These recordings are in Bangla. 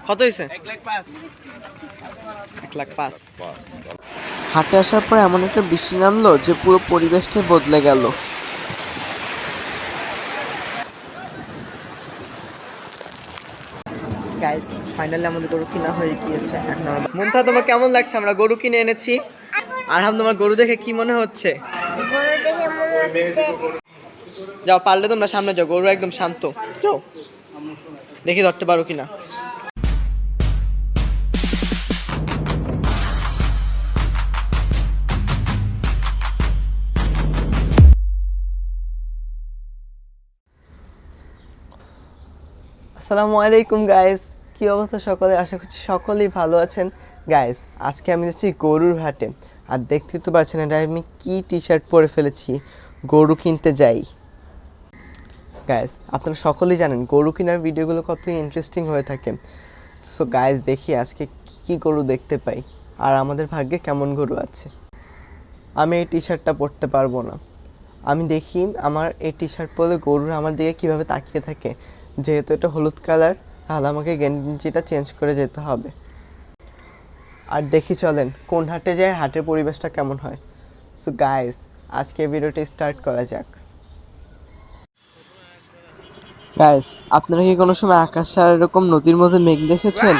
কত হয়েছে? 1,05,000। হাটে আসার পর এমন একটা বৃষ্টি নামলো যে পুরো পরিবেশটাই বদলে গেল। গাইস ফাইনালি আমাদের গরু কিনা হয়ে গিয়েছে। এখন মুনতা, তোমার কেমন লাগছে? আমরা গরু কিনে এনেছি। আরহাম, তোমার গরু দেখে কি মনে হচ্ছে? যাও, পারলে তোমরা সামনে যাও, গরু একদম শান্ত। যাও, দেখি ধরতে পারো কিনা। আসসালামু আলাইকুম গাইস, কি অবস্থা সকলে? আশা করছি সকলেই ভালো আছেন। গাইস আজকে আমি যাচ্ছি গরুর হাটে, আর দেখতে তো পারছেন এটা আমি কি টি শার্ট পরে ফেলেছি, গরু কিনতে যাই। গাইস আপনারা সকলেই জানেন গরু কেনার ভিডিওগুলো কত ইন্টারেস্টিং হয়ে থাকে। সো গাইস দেখি আজকে কি গরু দেখতে পাই, আর আমাদের ভাগ্যে কেমন গরু আছে। আমি এই টি শার্টটা পরতে পারবো না। আমি দেখি আমার এই টি শার্ট পরে গরুর আমার দিকে কীভাবে তাকিয়ে থাকে। যেহেতু এটা হলুদ কালার, তাহলে আমাকে গেঞ্জিটা চেঞ্জ করে যেতে হবে। আর দেখি চলেন কোন হাটে যায়, হাটের পরিবেশটা কেমন হয়। সো গাইস আজকে ভিডিওটা স্টার্ট করা যাক। গাইস আপনারা কি কোনো সময় আকাশে আর এরকম নদীর মধ্যে মেঘ দেখেছেন?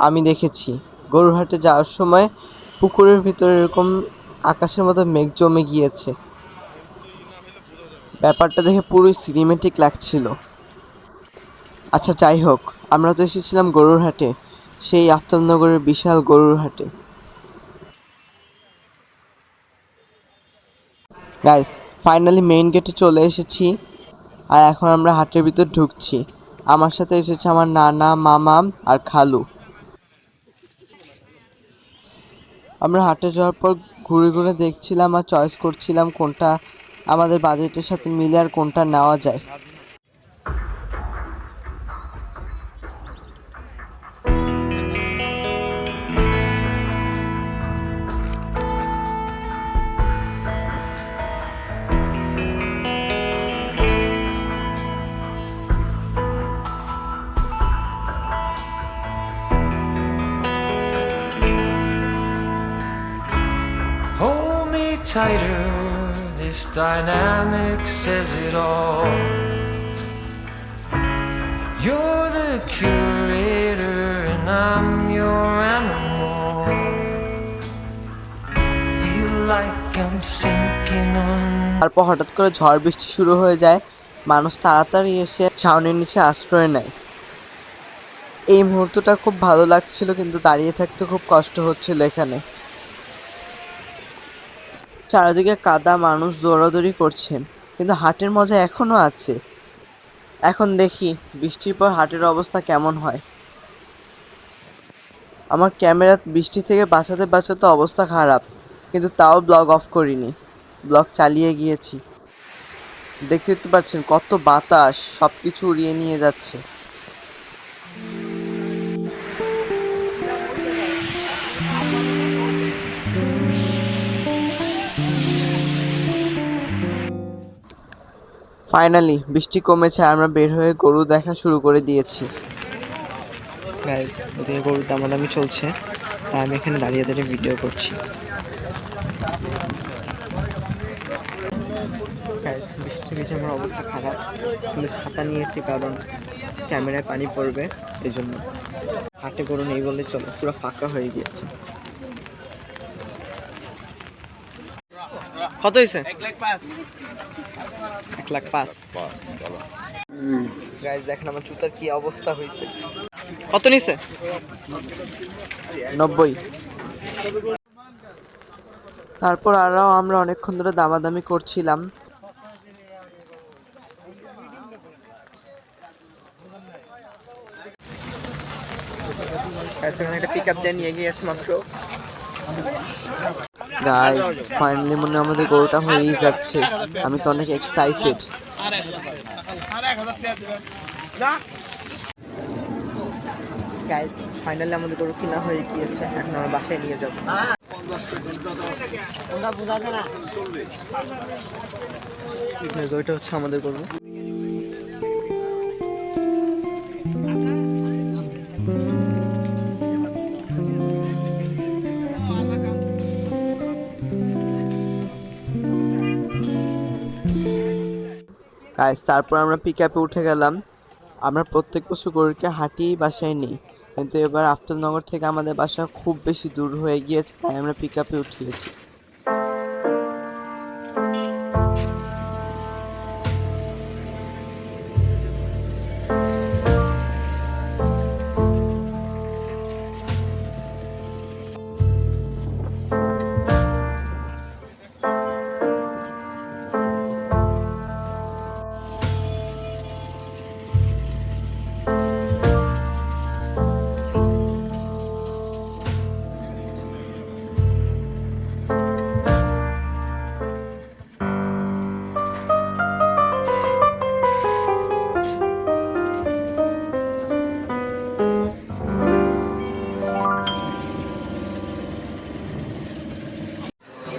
আমি দেখেছি। গরুর হাটে যাওয়ার সময় পুকুরের ভিতরে এরকম আকাশের মধ্যে মেঘ জমে গিয়েছে। ব্যাপারটা দেখে পুরোই সিনেমেটিক লাগছিল। আচ্ছা যাই হোক, আমরা তো এসেছিলাম গরুর হাটে, সেই আফতাবনগরের বিশাল গরুর হাটে। গাইস ফাইনালি মেইন গেটে চলে এসেছি, আর এখন আমরা হাটের ভিতর ঢুকছি। আমার সাথে এসেছে আমার নানা, মামা আর খালু। আমরা হাটে যাওয়ার পর ঘুরে ঘুরে দেখছিলাম আর চয়েস করছিলাম কোনটা আমাদের বাজেটের সাথে মিলে আর কোনটা নেওয়া যায়। Hold me tighter, this dynamic says it all. You're the curator and I'm your animal. Feel like I'm sinking on. তারপর হঠাৎ করে ঝড় বৃষ্টি শুরু হয়ে যায়, মানুষ তাড়াতাড়ি এসে ছাউনির নিচে আশ্রয় নেয়। এই মুহূর্তটা খুব ভালো লাগছিল, কিন্তু দাঁড়িয়ে থাকতে খুব কষ্ট হচ্ছিল এখানে। চারিদিকে কাদা, মানুষ দৌড়াদৌড়ি করছে, কিন্তু হাটের মজা এখনো আছে। এখন দেখি বৃষ্টির পর হাটের অবস্থা কেমন হয়। আমার ক্যামেরা বৃষ্টি থেকে বাঁচাতে বাঁচাতে অবস্থা খারাপ, কিন্তু তাও ব্লগ অফ করিনি, ব্লগ চালিয়ে গিয়েছি। দেখতে পাচ্ছেন কত বাতাস, সব কিছু উড়িয়ে নিয়ে যাচ্ছে। ফাইনালি বৃষ্টি কমেছে, আমরা বের হয়ে গরু দেখা শুরু করে দিয়েছি। গাইস ওদিকে গরুর দামাদামি চলছে, আর আমি এখানে দাঁড়িয়ে দাঁড়িয়ে ভিডিও করছি। গাইস বৃষ্টি ভিজে আমার অবস্থা খারাপ, কিন্তু ছাতা নিয়েছি কারণ ক্যামেরায় পানি পড়বে, এই জন্য। হাটে গরু নেই বলে চলো, পুরো ফাঁকা হয়ে গিয়েছে। কত হয়েছে? 1,05,000। গাইস দেখেন আমার জুতার কি অবস্থা হয়েছে। কত নিছে? 90। তারপর আরও আমরা অনেকক্ষণ ধরে দামাদামি করছিলাম। একটা পিক আপ দিয়ে নিয়ে গিয়েছে মাত্র। গাইস ফাইনালি মনে হয় আমাদের গরুটা হয়েই যাচ্ছে, আমি তো অনেক এক্সাইটেড। গাইস ফাইনালি আমাদের গরু কিনা হয়ে গিয়েছে, এখন আমরা বাসায় নিয়ে যাবো। ওইটা হচ্ছে আমাদের গরু। গাইস তারপর আমরা পিক আপে উঠে গেলাম। আমরা প্রত্যেক বছর গরুকে হাঁটিয়েই বাসায় নিই, কিন্তু এবার আফতাবনগর থেকে আমাদের বাসা খুব বেশি দূর হয়ে গিয়েছে, তাই আমরা পিক আপে উঠিয়েছি।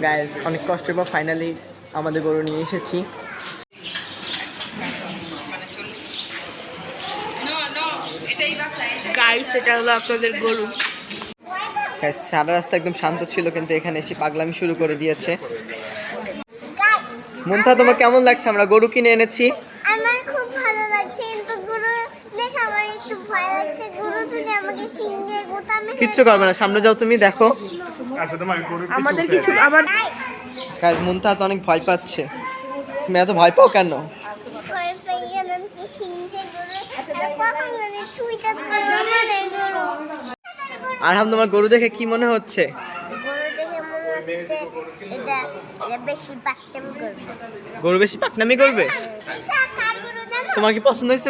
গাইস অনেক কষ্টের পর ফাইনালি আমাদের গরু নিয়ে এসেছি। গাইস এটা হলো আপনাদের গরু। গাইস সারা রাস্তা একদম শান্ত ছিল, কিন্তু এখানে এসে পাগলামি শুরু করে দিয়েছে। মুনথা, তোমার কেমন লাগছে? আমরা গরু কিনে এনেছি। আমার খুব ভালো লাগছে, কিন্তু গরু দেখে আমার একটু ভয় লাগছে। গরু যদি আমাকে শিং দিয়ে গোতামে কিচ্ছু করবে না, সামনে যাও, তুমি দেখো। আমাদের কিছু আবার গাইস মুনথা তো অনেক ভয় পাচ্ছে। তুমি এত ভয় পাও কেন? ভয় পেয়ে গেলাম কি শিং যে গরু আর কখন জানি ছুঁইটা মানে গরু। আরহাম, তোমার গরু দেখে কি মনে হচ্ছে? গরু দেখে মনে হচ্ছে এটা বেশি বাচ্চামি করবে। গরু বেশি পাকনামি করবে? এটা কার গরু জানো? তোমার কি পছন্দ হয়েছে?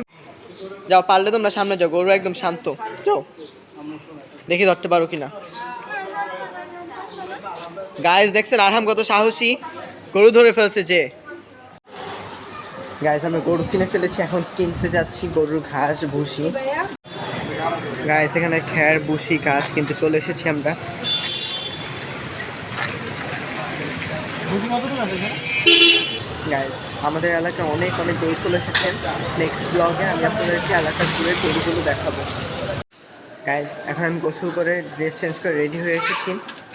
যাও, পারলে তোমরা সামনে যাও, গরু একদম শান্ত। যাও, দেখি ধরতে পারো কিনা। গাইস দেখছেন আরহাম কত সাহসী, গরু ধরে ফেলছে যে। গাইস আমরা গরু কিনে ফেলেছি, এখন কিনতে যাচ্ছি গরুর ঘাস ভুসি। গাইস এখানে খ্যার ভুসি ঘাস কিনতে চলে এসেছি আমরা। গাইস আমাদের এলাকায় অনেক অনেক গরু চলে এসেছেন। নেক্সট ব্লগে আমি আপনাদেরকে এলাকার ঘুরে গরুগুলো দেখাবো। গাইস এখন আমি গোসল করে ড্রেস চেঞ্জ করে রেডি হয়ে এসেছি।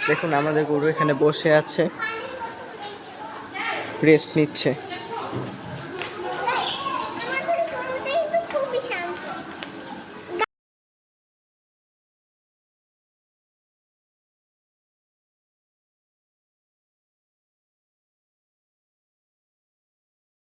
দেখুন আমাদের গরু এখানে বসে আছে, রেস্ট নিচ্ছে।